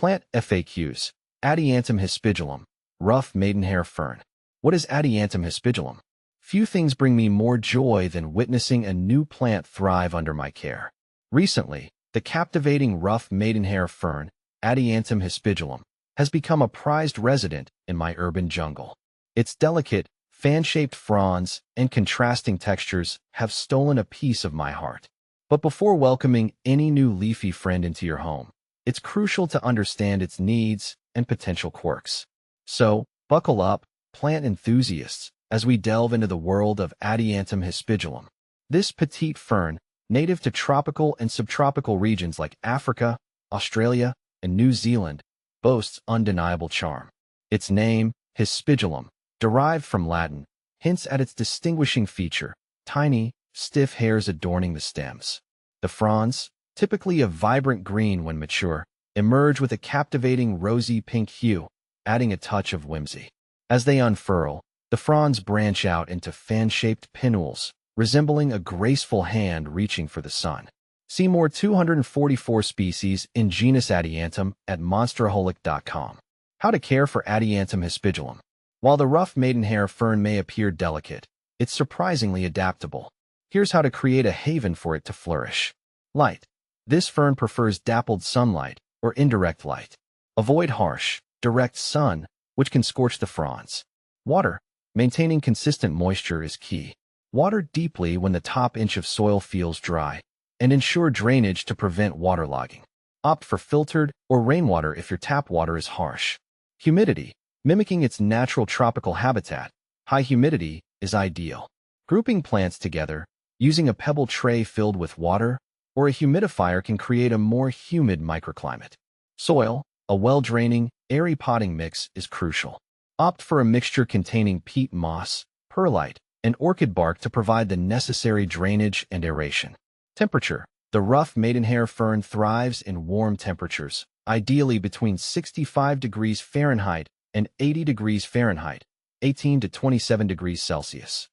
Plant FAQs. Adiantum hispidulum, rough maidenhair fern. What is Adiantum hispidulum? Few things bring me more joy than witnessing a new plant thrive under my care. Recently, the captivating rough maidenhair fern, Adiantum hispidulum, has become a prized resident in my urban jungle. Its delicate, fan-shaped fronds and contrasting textures have stolen a piece of my heart. But before welcoming any new leafy friend into your home, it's crucial to understand its needs and potential quirks. So, buckle up, plant enthusiasts, as we delve into the world of Adiantum hispidulum. This petite fern, native to tropical and subtropical regions like Africa, Australia, and New Zealand, boasts undeniable charm. Its name, hispidulum, derived from Latin, hints at its distinguishing feature: tiny, stiff hairs adorning the stems. The fronds, typically a vibrant green when mature, emerge with a captivating rosy pink hue, adding a touch of whimsy. As they unfurl, the fronds branch out into fan-shaped pinnules, resembling a graceful hand reaching for the sun. See more 244 species in genus Adiantum at monsteraholic.com. How to care for Adiantum hispidulum. While the rough maidenhair fern may appear delicate, it's surprisingly adaptable. Here's how to create a haven for it to flourish. Light. This fern prefers dappled sunlight or indirect light. Avoid harsh, direct sun, which can scorch the fronds. Water. Maintaining consistent moisture is key. Water deeply when the top inch of soil feels dry, and ensure drainage to prevent waterlogging. Opt for filtered or rainwater if your tap water is harsh. Humidity. Mimicking its natural tropical habitat, high humidity is ideal. Grouping plants together, using a pebble tray filled with water, or a humidifier can create a more humid microclimate. Soil. A well-draining, airy potting mix is crucial. Opt for a mixture containing peat moss, perlite, and orchid bark to provide the necessary drainage and aeration. Temperature. The rough maidenhair fern thrives in warm temperatures, ideally between 65 degrees Fahrenheit and 80 degrees Fahrenheit, 18 to 27 degrees Celsius.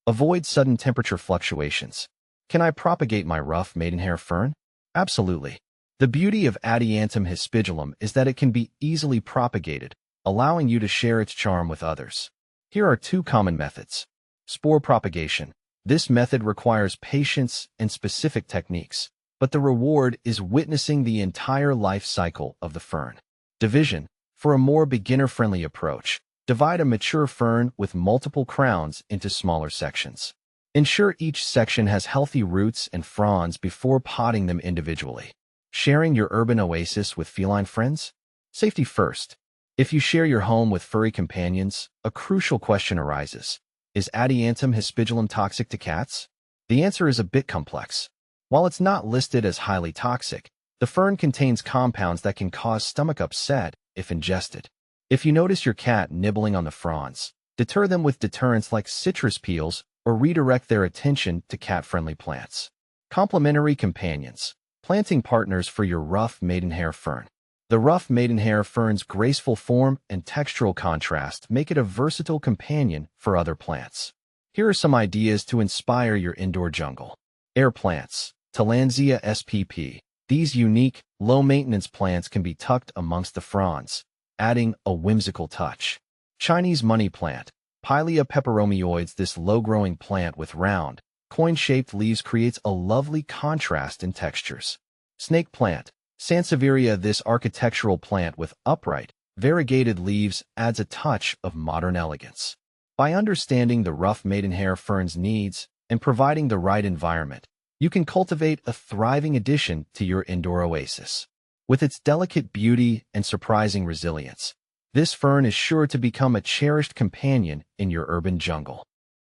Avoid sudden temperature fluctuations. Can I propagate my rough maidenhair fern? Absolutely. The beauty of Adiantum hispidulum is that it can be easily propagated, allowing you to share its charm with others. Here are two common methods. Spore propagation. This method requires patience and specific techniques, but the reward is witnessing the entire life cycle of the fern. Division. For a more beginner-friendly approach, divide a mature fern with multiple crowns into smaller sections. Ensure each section has healthy roots and fronds before potting them individually. Sharing your urban oasis with feline friends? Safety first. If you share your home with furry companions, a crucial question arises. Is Adiantum hispidulum toxic to cats? The answer is a bit complex. While it's not listed as highly toxic, the fern contains compounds that can cause stomach upset if ingested. If you notice your cat nibbling on the fronds, deter them with deterrents like citrus peels or redirect their attention to cat-friendly plants. Complementary companions. Planting partners for your rough maidenhair fern. The rough maidenhair fern's graceful form and textural contrast make it a versatile companion for other plants. Here are some ideas to inspire your indoor jungle. Air plants. Tillandsia spp. These unique, low-maintenance plants can be tucked amongst the fronds, adding a whimsical touch. Chinese money plant. Pilea peperomioides. This low-growing plant with round, coin-shaped leaves creates a lovely contrast in textures. Snake plant. Sansevieria. This architectural plant with upright, variegated leaves adds a touch of modern elegance. By understanding the rough maidenhair fern's needs and providing the right environment, you can cultivate a thriving addition to your indoor oasis. With its delicate beauty and surprising resilience, this fern is sure to become a cherished companion in your urban jungle.